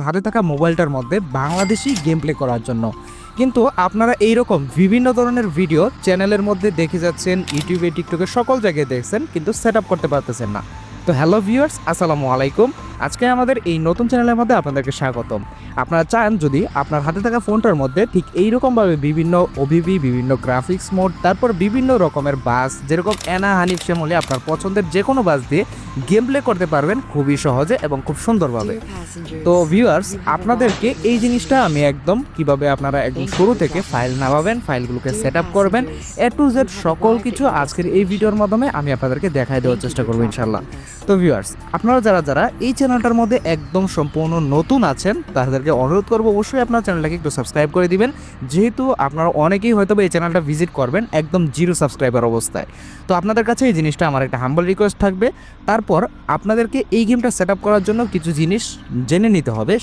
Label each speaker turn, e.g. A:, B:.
A: হাতে থাকা মোবাইলটার মধ্যে বাংলাদেশি গেম প্লে করার জন্য। কিন্তু আপনারা এইরকম বিভিন্ন ধরনের ভিডিও চ্যানেলের মধ্যে দেখে যাচ্ছেন, ইউটিউবে, টিকটকে সকল জায়গায় দেখছেন, কিন্তু সেট আপ করতে পারতেছেন না। তো হ্যালো ভিউয়ার্স, আসসালামু আলাইকুম। আজকে আমাদের এই নতুন চ্যানেলের মধ্যে আপনাদেরকে স্বাগতম। আপনারা চান যদি আপনার হাতে থাকা ফোনটার মধ্যে ঠিক এইরকমভাবে বিভিন্ন ওবিবি, বিভিন্ন গ্রাফিক্স মোড, তারপর বিভিন্ন রকমের বাস, যেরকম অ্যানা, হানিফ, শ্যামলি, আপনার পছন্দের যে কোনো বাস দিয়ে গেম প্লে করতে পারবেন খুবই সহজে এবং খুব সুন্দরভাবে। তো ভিউয়ার্স, আপনাদেরকে এই জিনিসটা আমি একদম কিভাবে আপনারা একদম শুরু থেকে ফাইল নামাবেন, ফাইলগুলোকে সেট আপ করবেন, এ টু জেড সকল কিছু আজকের এই ভিডিওর মাধ্যমে আমি আপনাদেরকে দেখাই দেওয়ার চেষ্টা করবো ইনশাল্লাহ। তো ভিউয়ার্স, আপনারা যারা এই চ্যানেলটার মধ্যে একদম সম্পূর্ণ নতুন আছেন তাদেরকে অনুরোধ করবো অবশ্যই আপনার চ্যানেলটাকে একটু সাবস্ক্রাইব করে দিবেন, যেহেতু আপনারা অনেকেই হয়তো এই চ্যানেলটা ভিজিট করবেন একদম জিরো সাবস্ক্রাইবার অবস্থায়। তো আপনাদের কাছে এই জিনিসটা আমার একটা হাম্বল রিকোয়েস্ট থাকবে। তারপর আপনাদেরকে এই গেমটা সেট আপ করার জন্য কিছু জিনিস জেনে নিতে হবে।